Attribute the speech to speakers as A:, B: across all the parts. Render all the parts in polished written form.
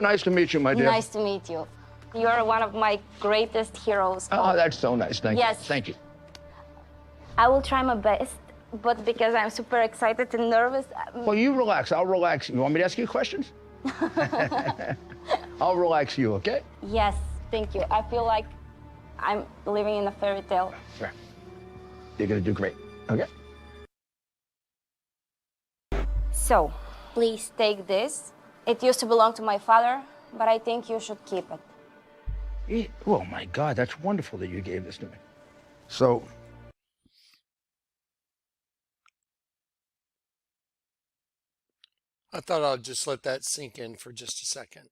A: Nice to meet you, my dear.
B: Nice to meet you. You're one of my greatest heroes.
A: Oh, that's so nice. Thank you.
B: Yes.
A: Thank you.
B: I will try my best, but because I'm super excited and nervous.
A: Well, you relax. I'll relax. You want me to ask you questions? I'll relax you, okay?
B: Yes, thank you. I feel like I'm living in a fairy tale.
A: Sure. You're gonna do great, okay?
B: So, please take this. It used to belong to my father, but I think you should keep it.
A: Oh my God, that's wonderful that you gave this to me. So,
C: I thought I'd just let that sink in for just a second.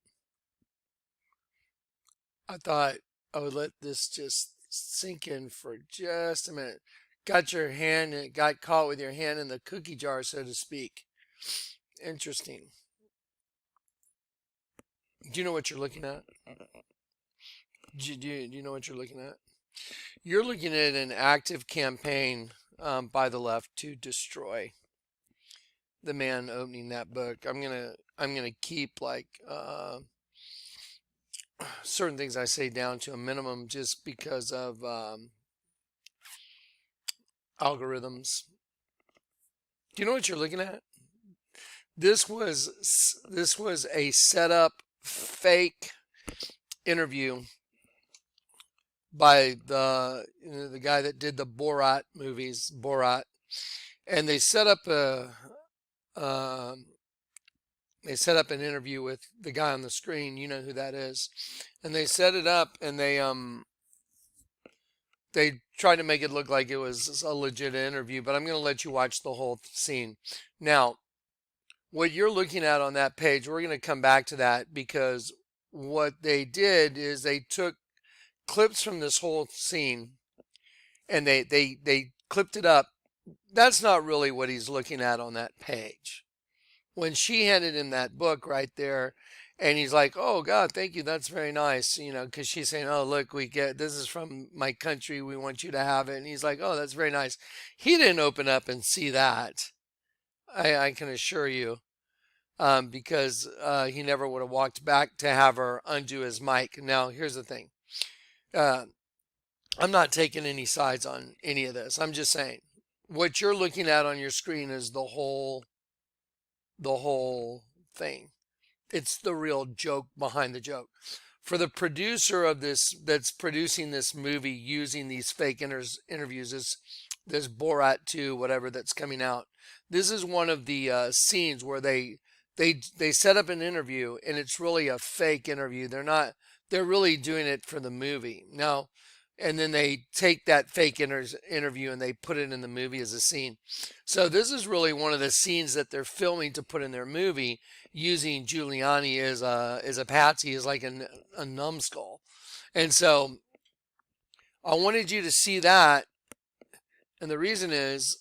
C: I thought I would let this just sink in for just a minute. Got your hand, and it got caught with your hand in the cookie jar, so to speak. Interesting. Do you know what you're looking at? Do you know what you're looking at? You're looking at an active campaign by the left to destroy the man opening that book. I'm gonna keep like certain things I say down to a minimum just because of algorithms. Do you know what you're looking at? This was a setup fake interview by the guy that did the Borat movies, Borat, and they set up an interview with the guy on the screen. You know who that is, and they set it up and they tried to make it look like it was a legit interview. But I'm going to let you watch the whole scene now. What you're looking at on that page, we're going to come back to that, because what they did is they took clips from this whole scene and they clipped it up. That's not really what he's looking at on that page. When she handed him that book right there, and he's like, "Oh God, thank you, that's very nice," because she's saying, "Oh look, this is from my country, we want you to have it," and he's like, "Oh, that's very nice." He didn't open up and see that. I can assure you, because he never would have walked back to have her undo his mic. Now, here's the thing. I'm not taking any sides on any of this. I'm just saying what you're looking at on your screen is the whole thing. It's the real joke behind the joke. For the producer of this, that's producing this movie using these fake interviews, this Borat 2, whatever that's coming out. This is one of the scenes where they set up an interview, and it's really a fake interview. They're really doing it for the movie. Now, and then they take that fake interview and they put it in the movie as a scene. So this is really one of the scenes that they're filming to put in their movie, using Giuliani as a patsy, as like a numbskull. And so I wanted you to see that. And the reason is,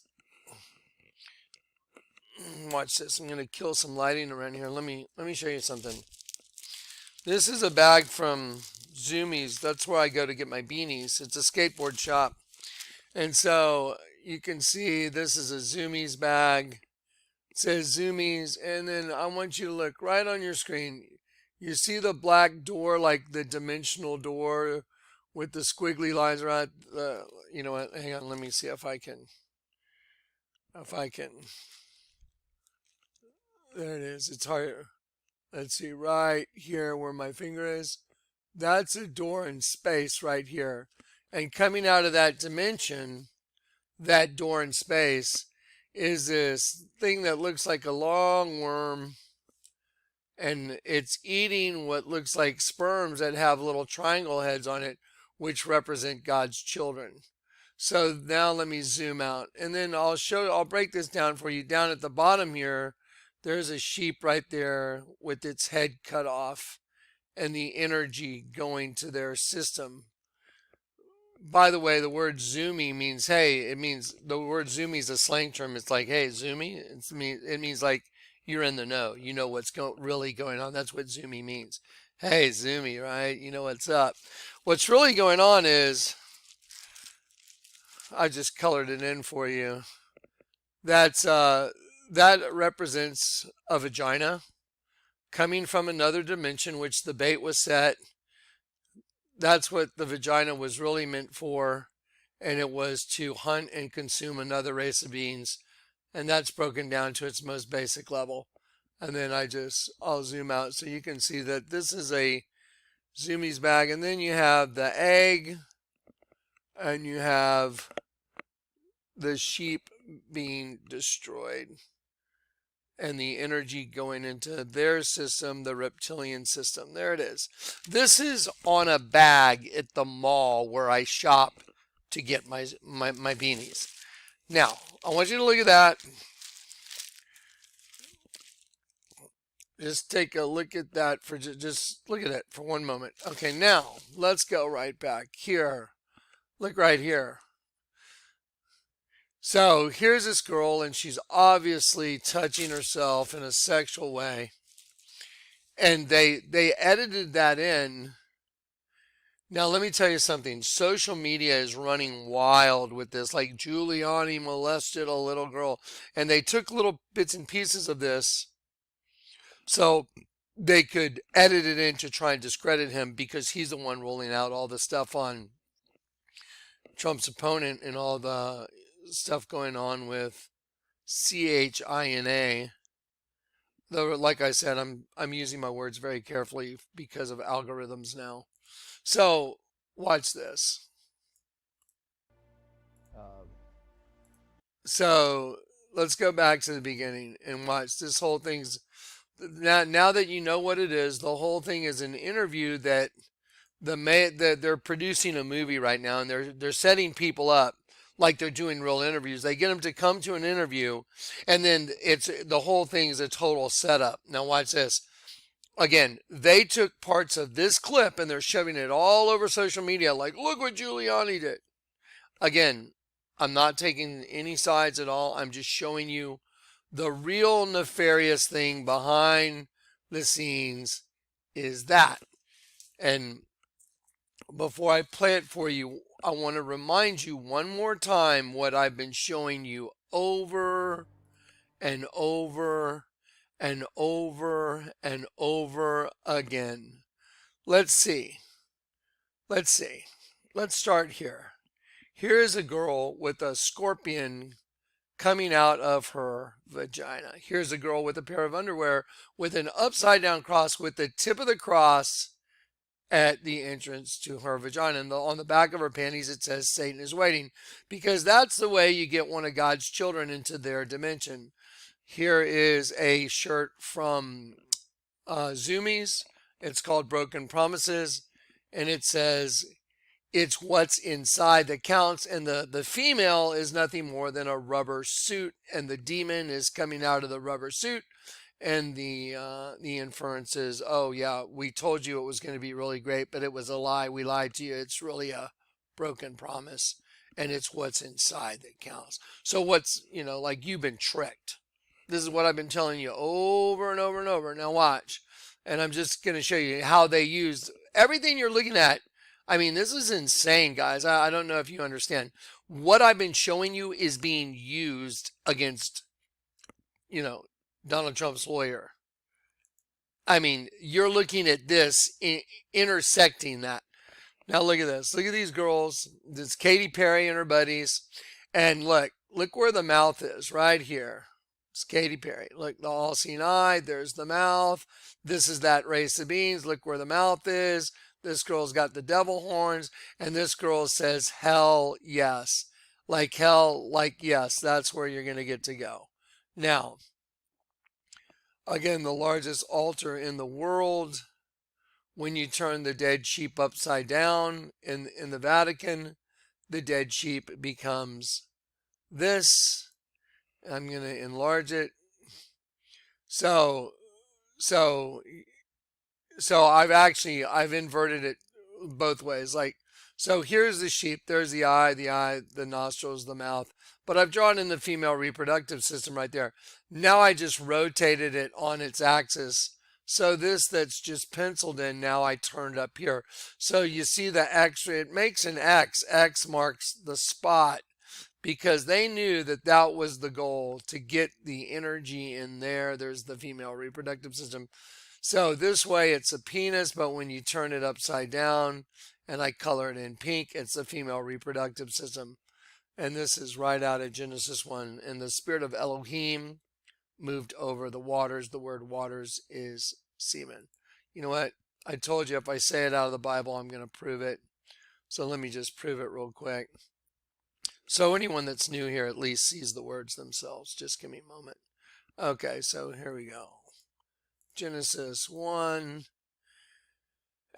C: watch this. I'm going to kill some lighting around here. Let me show you something. This is a bag from Zoomies. That's where I go to get my beanies. It's a skateboard shop. And so you can see this is a Zoomies bag. It says Zoomies. And then I want you to look right on your screen. You see the black door, like the dimensional door with the squiggly lines around. You know what? Hang on. Let me see if I can. There it is. It's hard. Let's see, right here where my finger is. That's a door in space right here. And coming out of that dimension, that door in space, is this thing that looks like a long worm. And it's eating what looks like sperms that have little triangle heads on it, which represent God's children. So now let me zoom out. And then I'll break this down for you. Down at the bottom here, there's a sheep right there with its head cut off and the energy going to their system. By the way, the word zoomy means, hey, the word zoomy is a slang term. It's like, hey, zoomy. It means like you're in the know. You know what's really going on. That's what zoomy means. Hey, zoomy, right? You know what's up. What's really going on is, I just colored it in for you. That represents a vagina. coming from another dimension, which the bait was set. That's what the vagina was really meant for. And it was to hunt and consume another race of beings. And that's broken down to its most basic level. And then I'll zoom out so you can see that this is a Zoomies bag. And then you have the egg, and you have the sheep being destroyed, and the energy going into their system, the reptilian system. There it is. This is on a bag at the mall where I shop to get my beanies. Now, I want you to look at that. Just take a look at that for just look at it for one moment. Okay, now let's go right back here. Look right here. So here's this girl, and she's obviously touching herself in a sexual way. And they edited that in. Now, let me tell you something. Social media is running wild with this. Like, Giuliani molested a little girl. And they took little bits and pieces of this so they could edit it in to try and discredit him, because he's the one rolling out all the stuff on Trump's opponent and all the stuff going on with CHINA. Though, like I said, I'm using my words very carefully because of algorithms now. So watch this. So let's go back to the beginning and watch this whole thing's. Now that you know what it is, the whole thing is an interview that they're producing a movie right now, and they're setting people up like they're doing real interviews. They get them to come to an interview, and then the whole thing is a total setup. Now watch this. Again, they took parts of this clip and they're shoving it all over social media like, look what Giuliani did. Again, I'm not taking any sides at all. I'm just showing you the real nefarious thing behind the scenes is that. And before I play it for you, I want to remind you one more time what I've been showing you over and over and over and over again. Let's see. Let's start here. Here is a girl with a scorpion coming out of her vagina. Here's a girl with a pair of underwear with an upside down cross, with the tip of the cross at the entrance to her vagina. And on the back of her panties, it says Satan is waiting, because that's the way you get one of God's children into their dimension. Here is a shirt from Zoomies. It's called Broken Promises, and it says, it's what's inside that counts. And the female is nothing more than a rubber suit, and the demon is coming out of the rubber suit. And the inference is, oh yeah, we told you it was going to be really great, but it was a lie. We lied to you. It's really a broken promise, and it's what's inside that counts. So like, you've been tricked. This is what I've been telling you over and over and over. Now watch. And I'm just going to show you how they used everything you're looking at. I mean, this is insane, guys. I don't know if you understand. What I've been showing you is being used against, Donald Trump's lawyer. I mean, you're looking at this intersecting that. Now look at this. Look at these girls. This is Katy Perry and her buddies. And look where the mouth is, right here. It's Katy Perry. Look, the all-seeing eye. There's the mouth. This is that race of beings. Look where the mouth is. This girl's got the devil horns. And this girl says, hell yes. Like hell, like yes. That's where you're going to get to go. Now, again, the largest altar in the world. When you turn the dead sheep upside down in the Vatican, the dead sheep becomes this. I'm going to enlarge it. So I've inverted it both ways. Like, so here's the sheep, there's the eye, the nostrils, the mouth. But I've drawn in the female reproductive system right there. Now I just rotated it on its axis. So this that's just penciled in, now I turned up here. So you see the X, it makes an X. X marks the spot, because they knew that was the goal, to get the energy in there. There's the female reproductive system. So this way it's a penis, but when you turn it upside down and I color it in pink, it's the female reproductive system. And this is right out of Genesis 1. And the spirit of Elohim moved over the waters. The word waters is semen. You know what? I told you if I say it out of the Bible, I'm going to prove it. So let me just prove it real quick. So anyone that's new here at least sees the words themselves. Just give me a moment. Okay, so here we go. Genesis 1.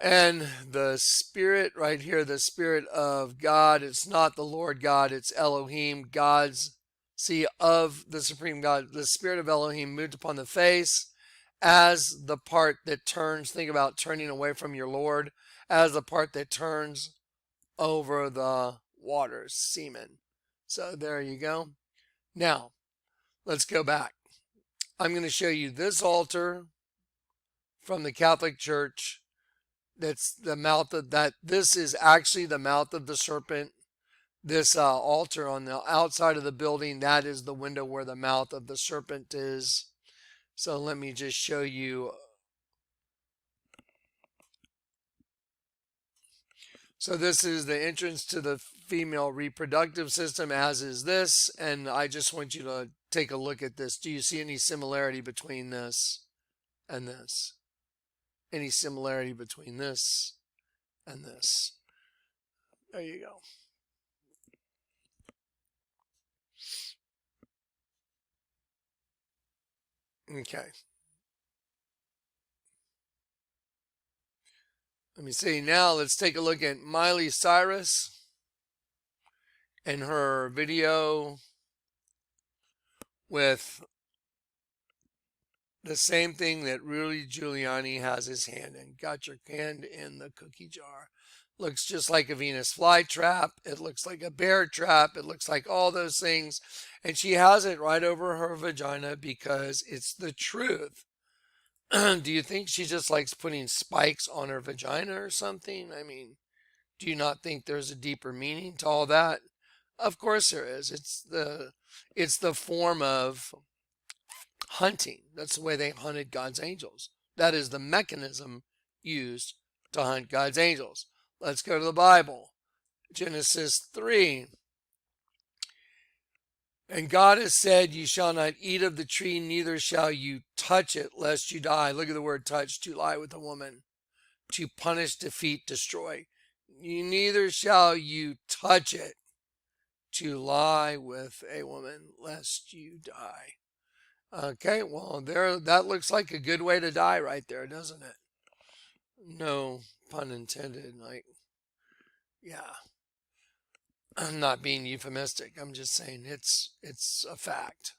C: And the spirit right here, the spirit of God, it's not the Lord God, it's Elohim, God's, see, of the supreme God. The spirit of Elohim moved upon the face as the part that turns, think about turning away from your Lord, as the part that turns over the waters, semen. So there you go. Now, let's go back. I'm going to show you this altar from the Catholic Church. That's the mouth of that. This is actually the mouth of the serpent. This altar on the outside of the building, that is the window where the mouth of the serpent is. So let me just show you. So this is the entrance to the female reproductive system, as is this. And I just want you to take a look at this. Do you see any similarity between this and this? Any similarity between this and this? There you go. Okay. Let me see. Now let's take a look at Miley Cyrus and her video with the same thing that Rudy Giuliani has his hand in. Got your hand in the cookie jar. Looks just like a Venus flytrap. It looks like a bear trap. It looks like all those things. And she has it right over her vagina because it's the truth. Do you think she just likes putting spikes on her vagina or something? I mean, do you not think there's a deeper meaning to all that? Of course there is. It's the form of hunting. That's the way they hunted God's angels. That is the mechanism used to hunt God's angels. Let's go to the Bible. Genesis 3. And God has said, you shall not eat of the tree, neither shall you touch it, lest you die. Look at the word touch, to lie with a woman, to punish, defeat, destroy. Neither shall you touch it, to lie with a woman, lest you die. Okay, well, there, that looks like a good way to die right there, doesn't it? No pun intended. Like, yeah. I'm not being euphemistic. I'm just saying it's a fact.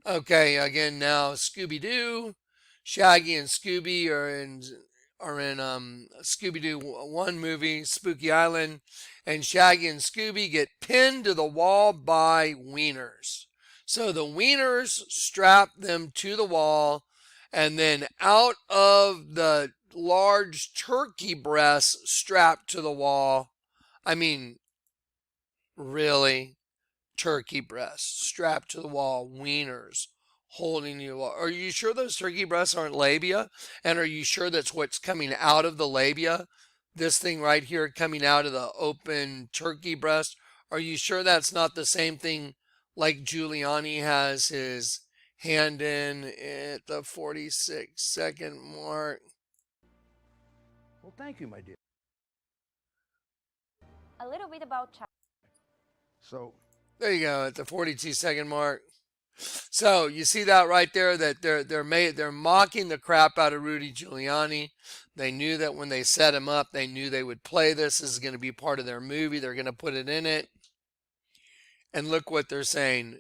C: Okay, again now Scooby-Doo, Shaggy and Scooby are in Scooby-Doo 1 movie, Spooky Island, and Shaggy and Scooby get pinned to the wall by wieners. So the wieners strap them to the wall, and then out of the large turkey breasts strapped to the wall, I mean, really, turkey breasts strapped to the wall, wieners holding you. Are you sure those turkey breasts aren't labia? And are you sure that's what's coming out of the labia? This thing right here coming out of the open turkey breast. Are you sure that's not the same thing like Giuliani has his hand in at the 46-second mark?
A: Well, thank you, my dear.
B: A little bit about China.
A: So,
C: there you go, at the 42-second mark. So you see that right there, that they're mocking the crap out of Rudy Giuliani. They knew that when they set him up, they knew they would play this. This is going to be part of their movie. They're going to put it in it. And look what they're saying.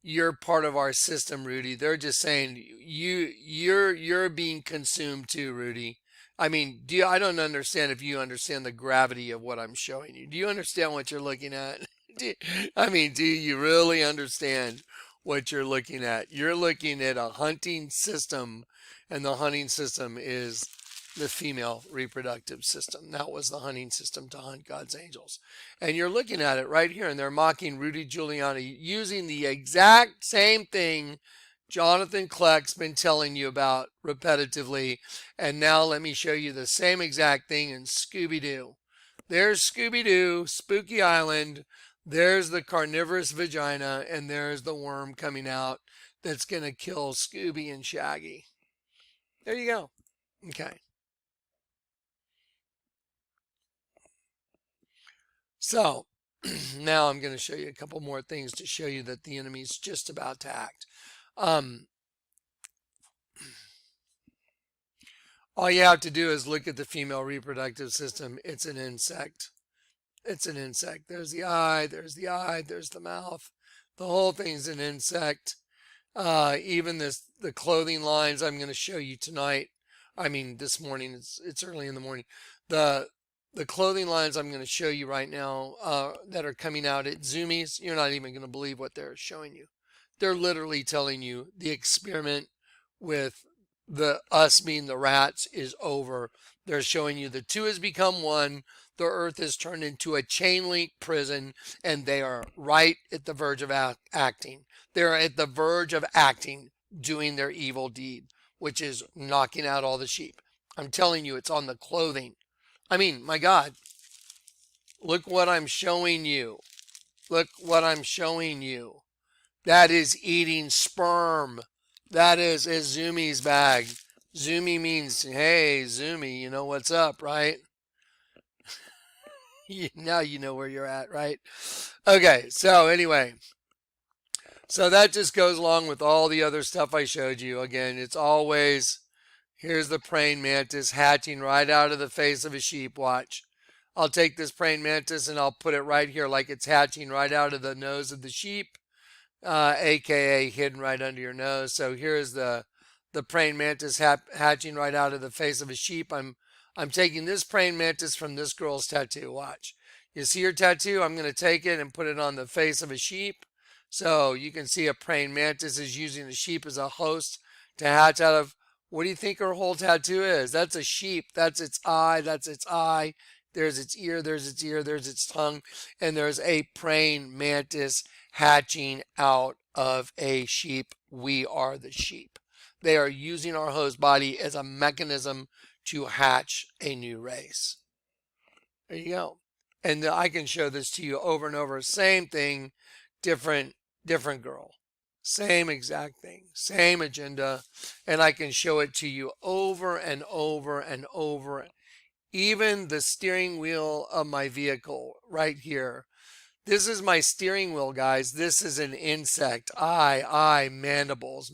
C: You're part of our system, Rudy. They're just saying you're being consumed too, Rudy. I mean, I don't understand if you understand the gravity of what I'm showing you. Do you understand what you're looking at? Do you really understand what you're looking at? You're looking at a hunting system, and the hunting system is the female reproductive system. That was the hunting system to hunt God's angels. And you're looking at it right here, and they're mocking Rudy Giuliani using the exact same thing Jonathan Kleck's been telling you about repetitively. And now let me show you the same exact thing in Scooby-Doo. There's Scooby-Doo, Spooky Island. There's the carnivorous vagina, and there's the worm coming out that's going to kill Scooby and Shaggy. There you go. Okay. So now I'm going to show you a couple more things to show you that the enemy's just about to act. All you have to do is look at the female reproductive system. It's an insect. It's an insect. There's the eye, there's the mouth. The whole thing's an insect. Even the clothing lines I'm going to show you tonight. I mean, this morning, it's early in the morning. The clothing lines I'm going to show you right now that are coming out at Zoomies, you're not even going to believe what they're showing you. They're literally telling you the experiment with us being the rats is over. They're showing you the two has become one. The earth is turned into a chain link prison, and they are right at the verge of acting. They're at the verge of acting, doing their evil deed, which is knocking out all the sheep. I'm telling you, it's on the clothing. I mean, my God, look what I'm showing you. Look what I'm showing you. That is eating sperm. That is a Zoomie's bag. Zoomie means, hey, Zoomie, you know what's up, right? Now you know where you're at, right? Okay, so anyway. So that just goes along with all the other stuff I showed you. Again, it's always, here's the praying mantis hatching right out of the face of a sheep. Watch. I'll take this praying mantis and I'll put it right here like it's hatching right out of the nose of the sheep, aka hidden right under your nose. So here's the praying mantis hatching right out of the face of a sheep. I'm taking this praying mantis from this girl's tattoo. Watch. You see her tattoo? I'm going to take it and put it on the face of a sheep. So you can see a praying mantis is using the sheep as a host to hatch out of. What do you think her whole tattoo is? That's a sheep. That's its eye. That's its eye. There's its ear. There's its ear. There's its tongue. And there's a praying mantis hatching out of a sheep. We are the sheep. They are using our host body as a mechanism to hatch a new race. There you go. And I can show this to you over and over. Same thing, different girl. Same exact thing, same agenda. And I can show it to you over and over and over. Even the steering wheel of my vehicle right here. This is my steering wheel, guys. This is an insect. Mandibles.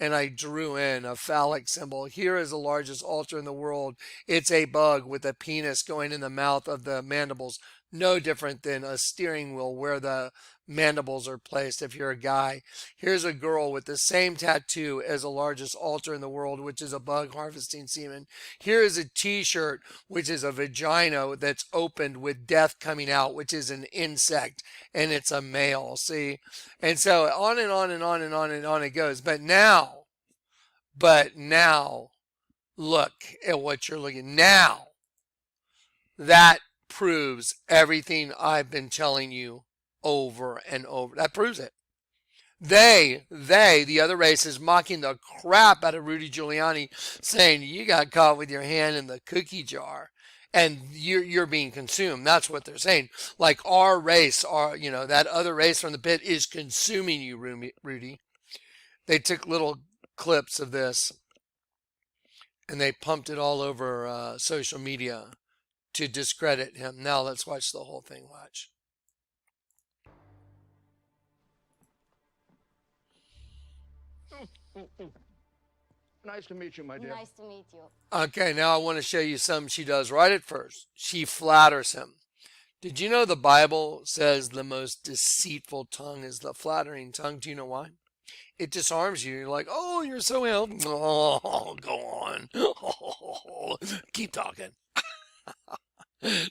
C: And I drew in a phallic symbol. Here is the largest altar in the world. It's a bug with a penis going in the mouth of the mandibles. No different than a steering wheel where the mandibles are placed if you're a guy. Here's a girl with the same tattoo as the largest altar in the world, which is a bug harvesting semen. Here is a t-shirt, which is a vagina that's opened with death coming out, which is an insect, and it's a male, see? And so on and on and on and on and on it goes. But now, look at what you're looking now. That proves everything I've been telling you over and over. That proves it. The other race is mocking the crap out of Rudy Giuliani, saying you got caught with your hand in the cookie jar and you're being consumed. That's what they're saying. Like our race, that other race from the pit is consuming you, Rudy. They took little clips of this and they pumped it all over social media to discredit him. Now let's watch the whole thing. Watch.
A: Nice to meet you, my dear.
B: Nice to meet you.
C: Okay, now I want to show you something she does right at first. She flatters him. Did you know the Bible says the most deceitful tongue is the flattering tongue? Do you know why? It disarms you. You're like, oh, you're so healthy. Oh, go on. Oh, keep talking.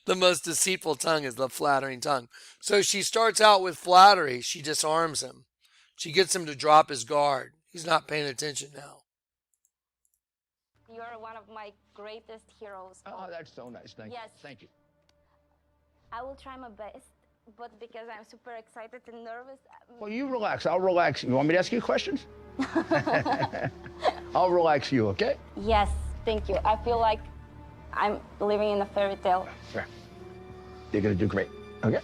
C: The most deceitful tongue is the flattering tongue. So she starts out with flattery. She disarms him. She gets him to drop his guard. He's not paying attention now.
B: You're one of my greatest heroes.
A: Oh, that's so nice. Thank you.
B: Yes.
A: Thank you.
B: I will try my best but because I'm super excited and nervous.
A: Well, you relax. I'll relax. You want me to ask you questions? I'll relax you, okay?
B: Yes, thank you. I feel like I'm living in a fairy tale.
A: Sure. You're gonna do great, okay?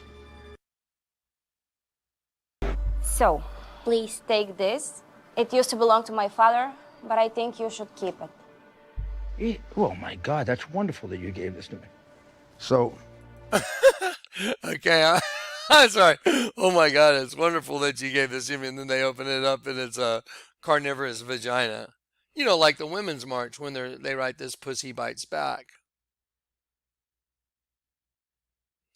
B: So, please take this. It used to belong to my father, but I think you should keep it.
A: Oh my God, that's wonderful that you gave this to me. So,
C: Okay, I'm sorry. Oh my God, it's wonderful that you gave this to me, and then they open it up and it's a carnivorous vagina. You know, like the Women's March when they write this "Pussy Bites Back."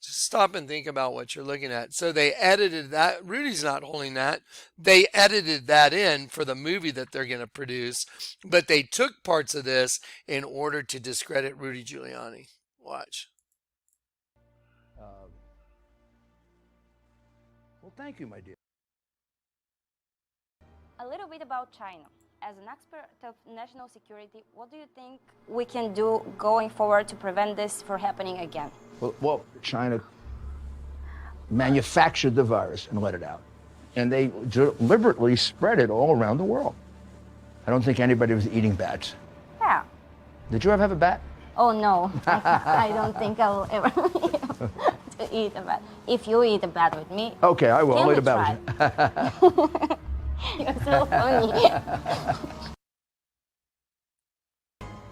C: Just stop and think about what you're looking at. So they edited that. Rudy's not holding that. They edited that in for the movie that they're going to produce, but they took parts of this in order to discredit Rudy Giuliani. Watch.
A: well, thank you, my dear.
B: A little bit about China. As an expert of national security, what do you think we can do going forward to prevent this from happening again?
A: Well, China manufactured the virus and let it out. And they deliberately spread it all around the world. I don't think anybody was eating bats.
B: Yeah.
A: Did you ever have a bat?
B: Oh no, I don't think I'll ever to eat a bat. If you eat a bat with me,
A: Okay, I will.
B: can
A: I'll
B: we
A: eat a bat
B: try?
A: with you.
B: You're so funny.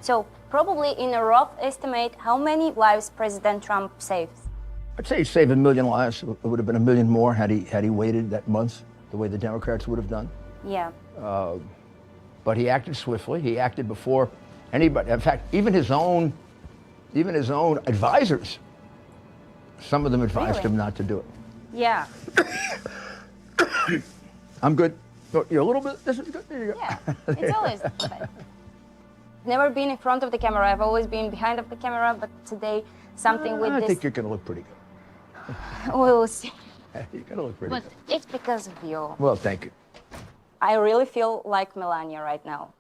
B: So, probably in a rough estimate, how many lives President Trump saves?
A: I'd say he saved 1 million lives. It would have been 1 million more had he waited that month, the way the Democrats would have done.
B: Yeah.
A: But he acted swiftly. He acted before anybody. In fact, even his own advisors, some of them advised
B: Really?
A: him not to do it.
B: Yeah.
A: I'm good. Oh, you're a little bit. This is good. There you go.
B: Yeah. It's always. Never been in front of the camera. I've always been behind of the camera, but today something with
A: I
B: this.
A: think you're going to look pretty good.
B: We'll see.
A: You're going to look pretty
B: But
A: good.
B: it's because of you.
A: Well, thank you.
B: I really feel like Melania right now.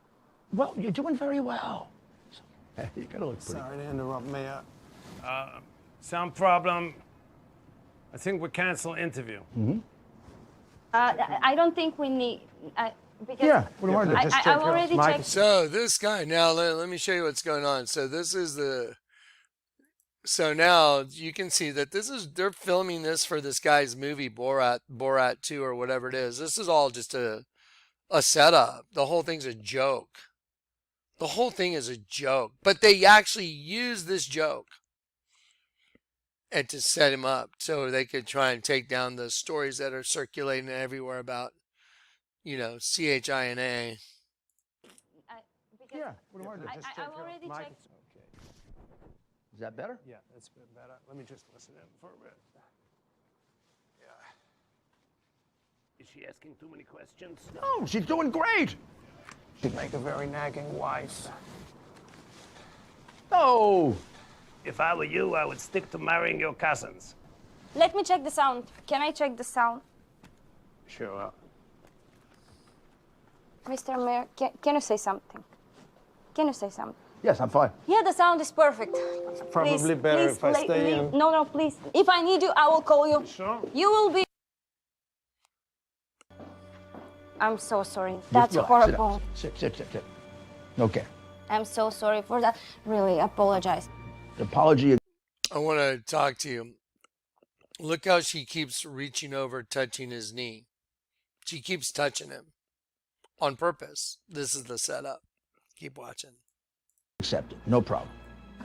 A: Well, you're doing very well. You're going to look pretty
D: Sorry to interrupt, Mayor.
E: Sound problem. I think we cancel interview.
B: I don't think we need. Because
A: good. Yeah. What do I do?
B: I've already checked.
C: So this guy, now let me show you what's going on. So this is so now you can see that they're filming this for this guy's movie Borat 2 or whatever it is. This is all just a setup. The whole thing's a joke. The whole thing is a joke, but they actually use this joke and to set him up so they could try and take down the stories that are circulating everywhere about, CHINA.
A: Yeah. What do I do?
B: I've already checked.
A: Is that better?
E: Yeah, that's a bit better. Let me just listen in for a bit. Yeah. Is she asking too many questions?
A: No, she's doing great.
D: She'd make a very nagging wife.
A: No.
E: If I were you, I would stick to marrying your cousins.
B: Let me check the sound. Can I check the sound?
E: Sure.
B: Mr. Mayor, can you say something? Can you say something?
A: Yes, I'm fine.
B: Yeah, the sound is perfect.
D: Probably
B: Please,
D: better
B: please,
D: if I stay in.
B: No, please. If I need you, I will call you.
E: Sure.
B: You will be. I'm so sorry. That's
A: Relax,
B: horrible.
A: Sit. Okay.
B: I'm so sorry for that. Really, apologize.
A: The apology.
C: I want to talk to you. Look how she keeps reaching over, touching his knee. She keeps touching him on purpose. This is the setup. Keep watching.
A: Accepted. No problem.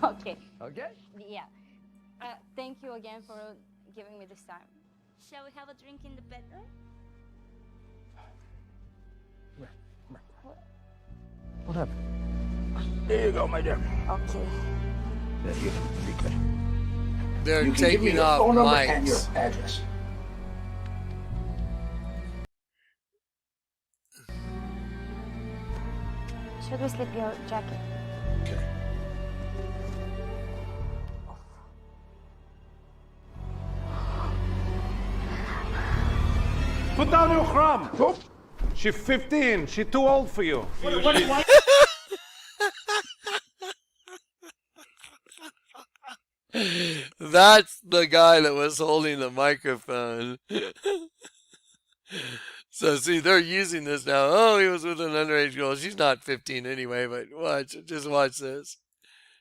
B: Okay.
A: Okay.
B: Yeah. Thank you again for giving me this time. Shall we have a drink in the bedroom?
A: What happened? There you go, my dear.
B: Okay.
A: There you go. Be good.
C: They're
A: You can give me
C: taking
A: your
C: off
A: phone number and your
C: mics.
A: address.
B: Should we slip your jacket?
A: Okay.
E: Put down your crumb.
A: Oh,
E: She's 15. She's too old for you.
C: That's the guy that was holding the microphone. So see, they're using this now. Oh, he was with an underage girl. She's not 15 anyway, but just watch this.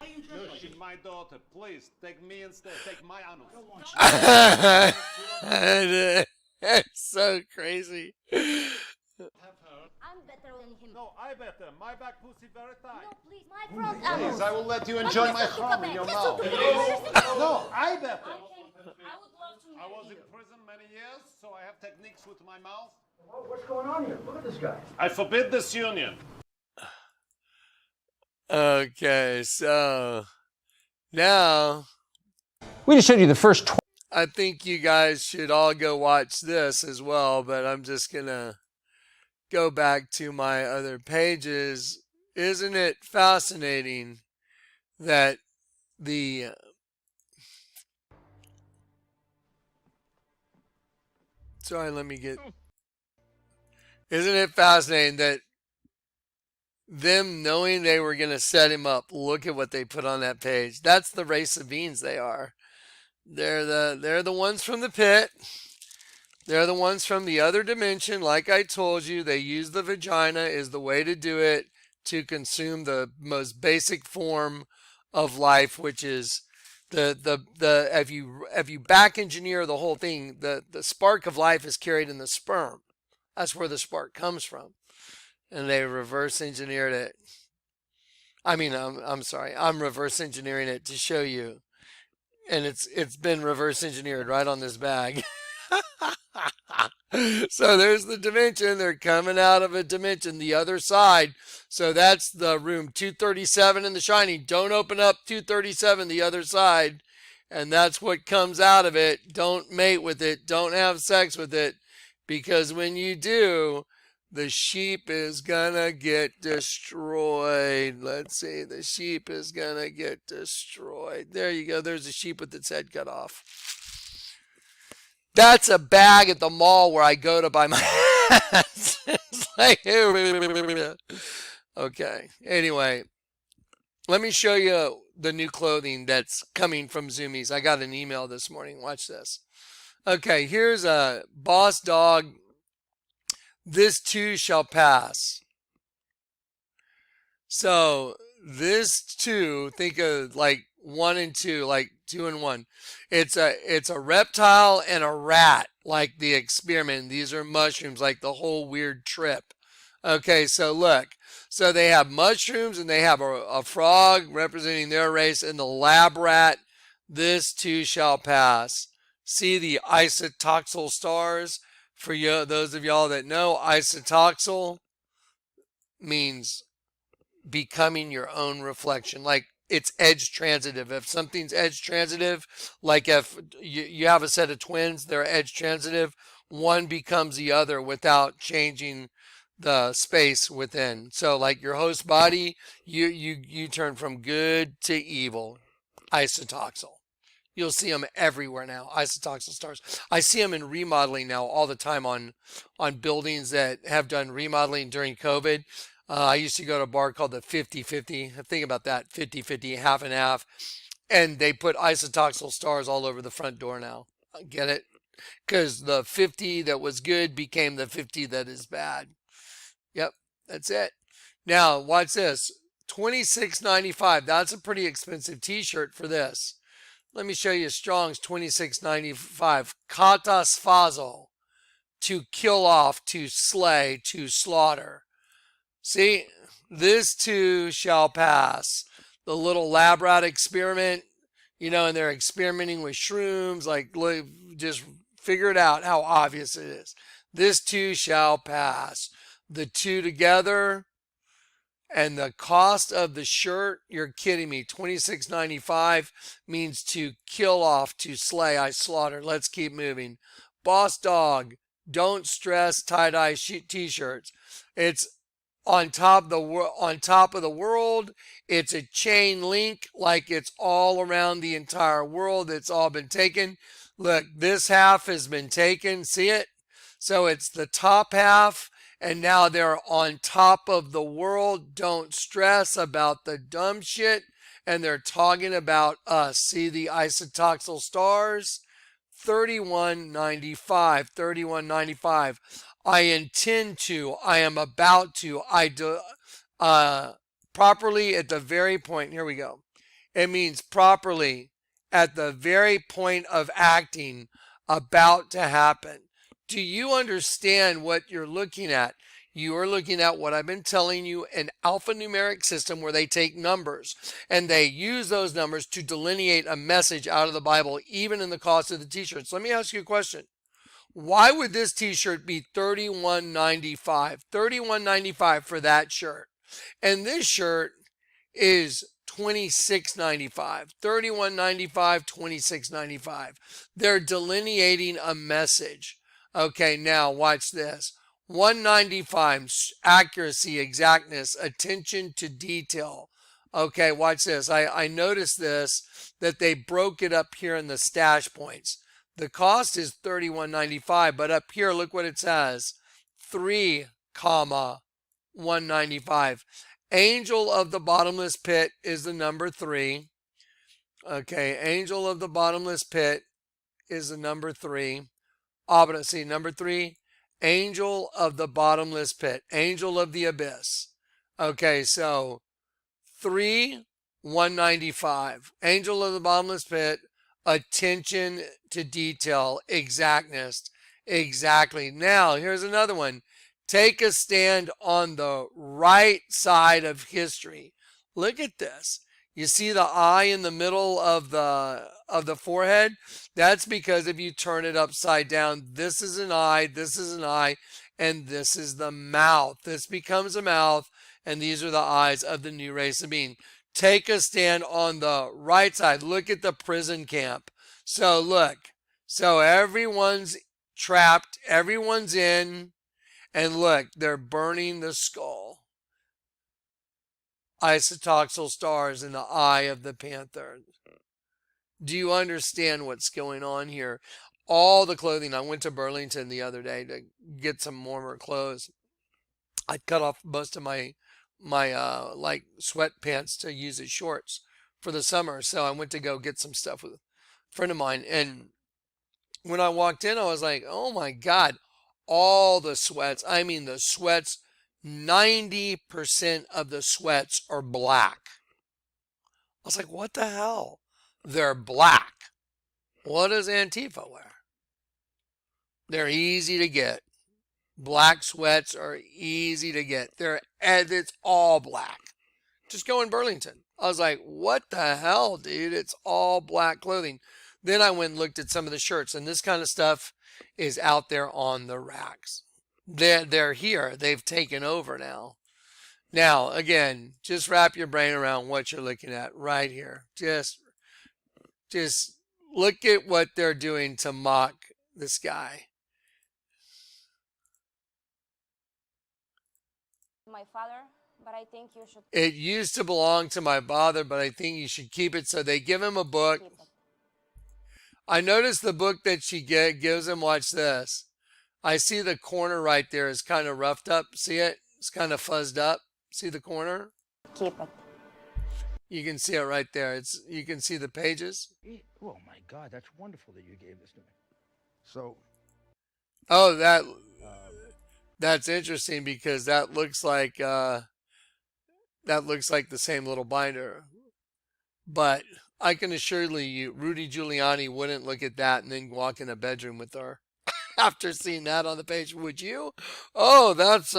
F: No, she's my daughter. Please take me instead. Take my anus.
C: It's so crazy.
B: I'm better than him.
F: No, I better. My back pussy very tight.
B: No, please, my front anus.
F: Please, I will let you enjoy my home in your mouth. No, I better.
B: I would love to
F: I was
B: marry
F: in
B: you.
F: prison many years, so I have techniques with my mouth.
A: What's going on here? Look at this guy.
F: I forbid this union.
C: Okay, so now
G: We just showed you the first
C: I think you guys should all go watch this as well, but I'm just gonna go back to my other pages. Isn't it fascinating that the sorry, let me get isn't it fascinating that them knowing they were going to set him up, look at what they put on that page. That's the race of beings they are. They're the ones from the pit. They're the ones from the other dimension. Like I told you, they use the vagina is the way to do it, to consume the most basic form of life, which is if you back engineer the whole thing, the spark of life is carried in the sperm. That's where the spark comes from. And they reverse engineered it. I mean, I'm sorry. I'm reverse engineering it to show you. And it's been reverse engineered right on this bag. So there's the dimension. They're coming out of a dimension, the other side. So that's the room 237 in The Shining. Don't open up 237, the other side. And that's what comes out of it. Don't mate with it. Don't have sex with it. Because when you do, the sheep is gonna get destroyed. Let's see. The sheep is gonna get destroyed. There you go. There's a sheep with its head cut off. That's a bag at the mall where I go to buy my hats. It's like, okay. Anyway, let me show you the new clothing that's coming from Zoomies. I got an email this morning. Watch this. Okay, here's a Boss Dog. This too shall pass. So this too, think of like 1 and 2, like 2 and 1. It's a reptile and a rat, like the experiment. These are mushrooms, like the whole weird trip. Okay, so look. So they have mushrooms and they have a frog representing their race and the lab rat. This too shall pass. See the isotoxal stars? For you, those of y'all that know, isotoxal means becoming your own reflection. Like it's edge transitive. If something's edge transitive, like if you have a set of twins, they're edge transitive, one becomes the other without changing the space within. So like your host body, you turn from good to evil. Isotoxal. You'll see them everywhere now, isotoxal stars. I see them in remodeling now all the time on buildings that have done remodeling during COVID. I used to go to a bar called the 50-50. Think about that, 50-50, half and half. And they put isotoxal stars all over the front door now. Get it? Because the 50 that was good became the 50 that is bad. Yep, that's it. Now, watch this. $26.95. That's a pretty expensive t-shirt for this. Let me show you Strong's $26.95. Katas Fazo. To kill off, to slay, to slaughter. See, this too shall pass. The little lab rat experiment, and they're experimenting with shrooms. Like, just figure it out how obvious it is. This too shall pass. The two together. And the cost of the shirt, you're kidding me, $26.95 means to kill off, to slay, I slaughter. Let's keep moving. Boss Dog, don't stress tie-dye t-shirts. It's on top of the world. It's a chain link, like it's all around the entire world. It's all been taken. Look, this half has been taken. See it? So it's the top half. And now they're on top of the world. Don't stress about the dumb shit. and they're talking about us. See the isotoxal stars? 3195, 3195. I intend to, I am about to, I do, properly at the very point, here we go. It means properly at the very point of acting, about to happen. Do you understand what you're looking at? You are looking at what I've been telling you, an alphanumeric system where they take numbers and they use those numbers to delineate a message out of the Bible, even in the cost of the t-shirts. Let me ask you a question. Why would this t-shirt be $31.95? $31.95 for that shirt. And this shirt is $26.95. $31.95, $26.95. They're delineating a message. Okay, now watch this. $195, accuracy, exactness, attention to detail. Okay, watch this. I noticed this, that they broke it up here in the stash points. The cost is $31.95, but up here, look what it says. 3,195. Angel of the Bottomless Pit is the number 3. Okay, Angel of the Bottomless Pit is the number 3. See, number 3, Angel of the Bottomless Pit, Angel of the Abyss. Okay, so 3,195. Angel of the Bottomless Pit, attention to detail, exactness, exactly. Now, here's another one. Take a stand on the right side of history. Look at this. You see the eye in the middle of the forehead? That's because if you turn it upside down, this is an eye, this is an eye, and this is the mouth. This becomes a mouth, and these are the eyes of the new race of being. Take a stand on the right side. Look at the prison camp. So look. So everyone's trapped, everyone's in, and look, they're burning the skull. Isotoxal stars in the eye of the panther. Do you understand what's going on here? All the clothing. I went to Burlington the other day to get some warmer clothes. I cut off most of my like sweatpants to use as shorts for the summer. So I went to go get some stuff with a friend of mine. And when I walked in, I was like, oh my God, all the sweats. I mean, the sweats, 90% of the sweats are black. I was like, what the hell? They're black. What does Antifa wear? They're easy to get. Black sweats are easy to get. It's all black. Just go in Burlington. I was like, what the hell, dude? It's all black clothing. Then I went and looked at some of the shirts, and this kind of stuff is out there on the racks. They're here. They've taken over now. Now, again, just wrap your brain around what you're looking at right here. Just look at what they're doing to mock this guy.
B: My father, but I think you should
C: It used to belong to my father, but I think you should keep it. So they give him a book.
B: keep it.
C: I noticed the book that she gives him, watch this. I see the corner right there is kind of roughed up. See it? It's kind of fuzzed up. See the corner?
B: Keep it.
C: You can see it right there. You can see the pages.
A: Oh my God, that's wonderful that you gave this to me. So,
C: Oh, that's interesting because that looks like the same little binder. But I can assure you, Rudy Giuliani wouldn't look at that and then walk in a bedroom with her. After seeing that on the page, would you? Oh, that's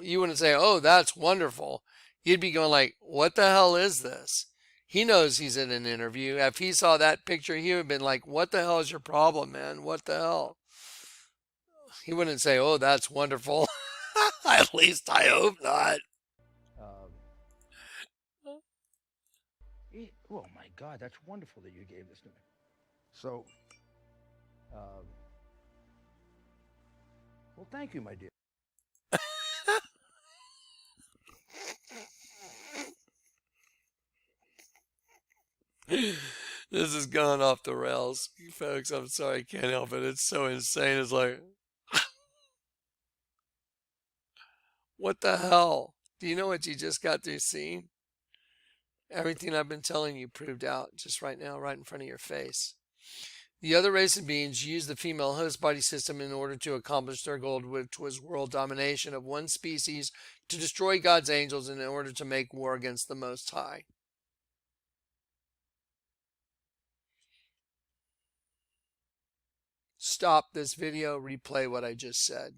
C: you wouldn't say, oh, that's wonderful. You'd be going like, what the hell is this? He knows he's in an interview. If he saw that picture, he would have been like, what the hell is your problem, man? What the hell? He wouldn't say, oh, that's wonderful. At least I hope not.
A: oh my God, that's wonderful that you gave this to me. So, well, thank you, my dear.
C: This is going off the rails, folks. I'm sorry, I can't help it. It's so insane. It's like, what the hell? Do you know what you just got through seeing? Everything I've been telling you proved out just right now, right in front of your face. The other race of beings used the female host body system in order to accomplish their goal, which was world domination of one species to destroy God's angels in order to make war against the Most High. Stop this video, replay what I just said.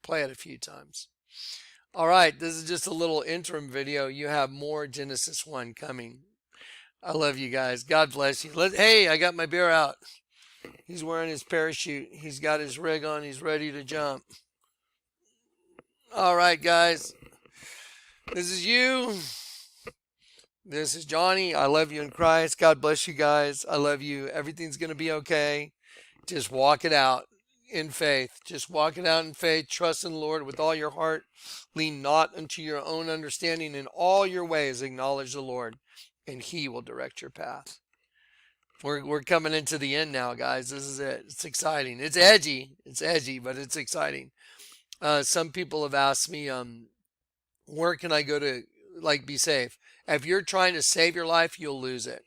C: Play it a few times. All right, this is just a little interim video. You have more Genesis 1 coming. I love you guys. God bless you. Hey, I got my bear out. He's wearing his parachute. He's got his rig on. He's ready to jump. All right, guys. This is you. This is Johnny. I love you in Christ. God bless you guys. I love you. Everything's going to be okay. Just walk it out in faith. Just walk it out in faith. Trust in the Lord with all your heart. Lean not unto your own understanding. In all your ways acknowledge the Lord, and He will direct your path. We're coming into the end now, guys. This is it. It's exciting. It's edgy. It's edgy, but it's exciting. Some people have asked me, where can I go to, be safe? If you're trying to save your life, you'll lose it.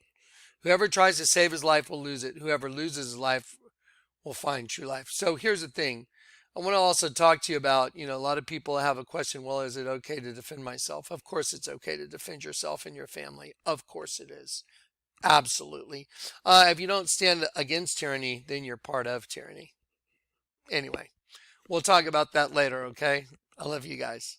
C: Whoever tries to save his life will lose it. Whoever loses his life will find true life. So here's the thing. I want to also talk to you about, a lot of people have a question, well, is it okay to defend myself? Of course it's okay to defend yourself and your family. Of course it is. Absolutely. If you don't stand against tyranny, then you're part of tyranny. Anyway, we'll talk about that later, okay? I love you guys.